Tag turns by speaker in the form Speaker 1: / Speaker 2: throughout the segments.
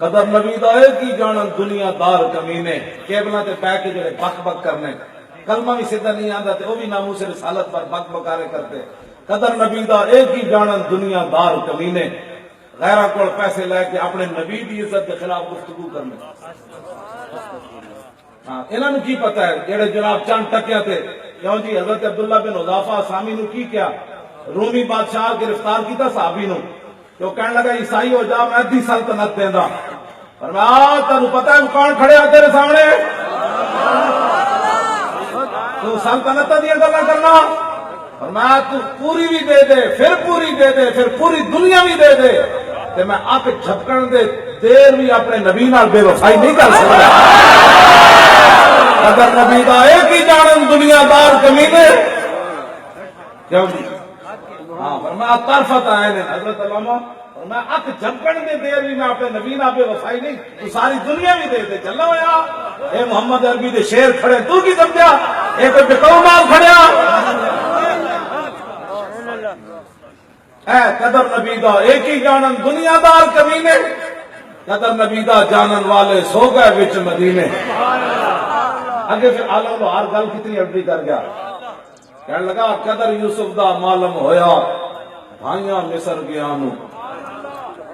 Speaker 1: قدر نبی دا اے کی جانن دنیا دار کمینے کیبلاں تے پے کے جڑے بک بک کرنے کلمہ بھی سیدھا نہیں آندا تے او بھی ناموس رسالت پر بک بکارے کرتے. قدر نبی دا اے کی جانن دنیا دار کمینے غیرہ کول پیسے لے کے اپنے نبی دی عزت کے خلاف گفتگو کرنے. ہاں انہاں نو کی پتہ ہے جڑے جناب چند ٹکیاں تے کیوں جی حضرت عبداللہ بن حذافہ سامی نو کی کیا رومی بادشاہ گرفتار کیتا صحابی نو تو کہنے لگا عیسائی ہو جا میں ادھی سلطنت دیندا. فرمایا تینوں پتہ ہے کون کھڑے ہو تیرے سامنے تو سلطنت دی گلاں کرنا. فرمایا تو پوری بھی دے دے پھر پوری دے دے پھر پوری دنیا بھی دے دے تے میں اک جھپکن دے دیر بھی اپنے نبی نال بے وفائی نہیں کر سکتا. اگر نبی دا ایک ہی جانن دنیا دار کمینے کیوں جی ہاں فرمایا طرفت عین حضرت علامہ فرمایا اک جھپکن دے دیر بھی میں اپنے نبی نال بے وفائی نہیں تو ساری دنیا بھی دے دے. چلا ہویا اے محمد عربی دے شیر کھڑے تو کی سمجھا اے کوئی بکاؤ مال کھڑیا اے قدر نبی دا ایک ہی جانن دنیا دار کمینے قدر نبی دا جانن والے سو گئے وچ مدینے. اگے پھر عالم لو ہر گل کتنی عربی کر گیا کہنے لگا قدر یوسف دا معلوم ہویا بھائیاں مصر گیا نو.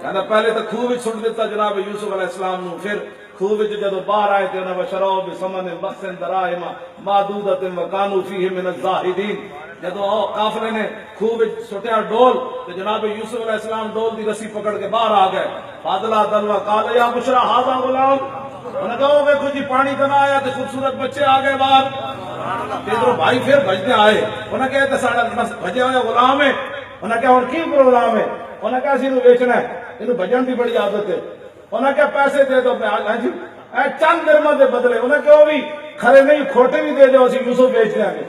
Speaker 1: کہنا پہلے تو خوہ وچ سٹ دیتا جناب یوسف علیہ السلام نو پھر خوہ وچ جدو باہر آئے تے انہاں بشراؤ بثمن بخس دراہم معدودۃ وکانوا فیہ من الزاہدین. جدو قافلے نے خوہ وچ سٹیا ڈول تو جناب یوسف علیہ السلام ڈول دی رسی پکڑ کے باہر آ گئے. فاضلہ دلوا قال یا بشرا ھذا غلام انہوں نے کہا دیکھو جی پانی کنا آیا تو خوبصورت بچے آ گئے باہر. ادھر بھائی پھر بھجتے آئے انہوں نے کہا تے ساڈا بھجیا ہوا غلام ہے. انہوں نے کہا ہن کی پروگرام ہے انہوں نے کہا اسی نو ویچنا ہے اینو بھجن دی بڑی عادت ہے. انہوں نے کہا پیسے دے دو ہاں جی اے چند درماں دے بدلے انہوں نے کہا وہ بھی کھرے نہیں کھوٹے بھی دے دو اسی یوسف بیچ دیں گے.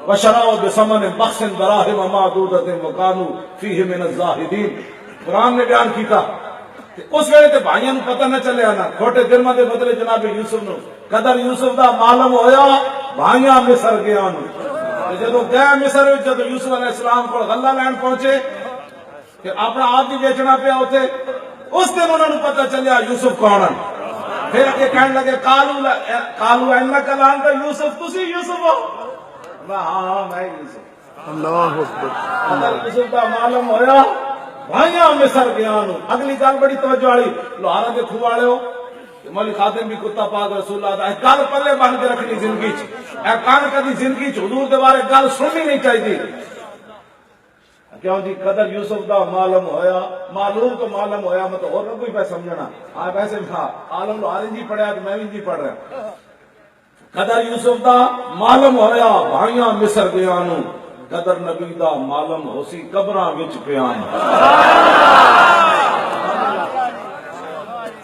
Speaker 1: وشراؤ بثمن بخس دراہم معدودۃ وکانوا فیہ من الزاہدین. قرآن نے بیان کیتا اس ویلے تے بھائیاں نو پتہ نہ چلے آنا کھوٹے درماں دے بدلے جناب یوسف نو قدر یوسف دا معلوم ہویا بھائیاں مصر گیا نو. جدو گئے مصر وچ جدو یوسف علیہ السلام کو غلہ لین پہنچے کہ اپنا آپ بھی بیچنا پیا اوتھے اس دن انہوں نے پتہ چلیا یوسف کون ہے. پھر اگے کہنے لگے قالوا انک لانت یوسف تسی یوسف ہو. ہاں میں یوسف. اللہ اکبر. قدر یوسف دا معلوم ہویا بھائیاں مصر گیا نو. اگلی گل بڑی توجہ والی لوہارا دے کھو والے ہو مولی خادم بھی کتا پاک رسول اللہ دا گل پلے بن کے رکھنی زندگی چ اے کان کدی زندگی چ حضور دے بارے گل سننی نہیں چاہیے. کیوں جی قدر یوسف دا معلوم ہویا معلوم تو معلوم ہویا مطلب اور کوئی پہ سمجھنا ہاں ویسے عالم لوہاری جی پڑھیا تو میں بھی جی پڑھ رہا. قدر یوسف دا معلوم ہویا بھائیاں مصر گیا نو قدر نبی دا معلوم ہوسی قبراں وچ پیان.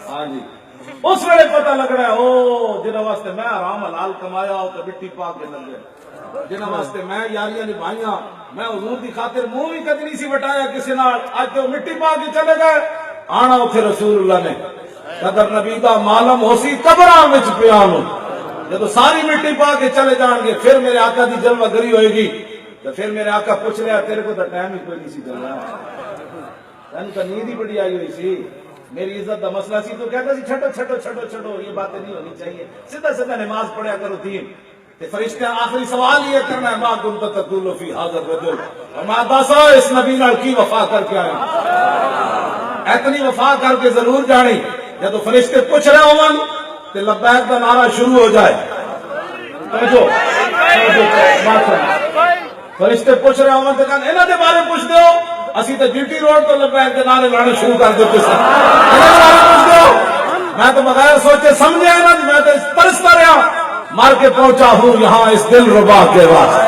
Speaker 1: ہاں جی اس ویلے پتہ لگ رہا ہے او جنہاں واسطے میں حرام حلال کمایا او تے مٹی پا کے لگے جنہاں واسطے میں یاریاں نبھائیاں میں حضور دی خاطر منہ بھی کدی نہیں سی وٹایا کسی نال اج تو مٹی پا کے چلے گئے. آنا اوتھے رسول اللہ نے قدر نبی دا معلوم ہوسی قبراں وچ پیان. جب ساری مٹی پا کے چلے جان گے پھر میرے آقا دی جلوہ گری ہوئے گی تو پھر میرے آقا پوچھ رہا تیرے کو تو ٹائم ہی کوئی نہیں سی چل رہا تین تو نیند ہی بڑی آئی ہوئی سی میری عزت دا مسئلہ سی تو کہتا سی چھٹو چھٹو چھٹو چھٹو یہ باتیں نہیں ہونی چاہیے سیدھا سیدھا نماز پڑھیا کرو دین. فرشتے آخری سوال یہ کرنا ہے ما کنت تقول فی ھذا الرجل اور ما داسا اس نبی نال کی وفا کر کے آئے اتنی وفا کر کے ضرور جانی جب تو فرشتے پوچھ رہے ہوں تے لبیک کا نعرہ شروع ہو جائے. فرشتے پوچھ رہے ہوں تے کہن انہاں دے بارے پوچھ دیو اسی تے جی ٹی روڈ تو لبیک کے نعرے لانے شروع کر دیتے سن. انہاں دے بارے پوچھ دیو میں تو بغیر سوچے سمجھے نا میں تو ترستا رہا مار کے پہنچا ہوں یہاں اس دل ربا کے واسطے.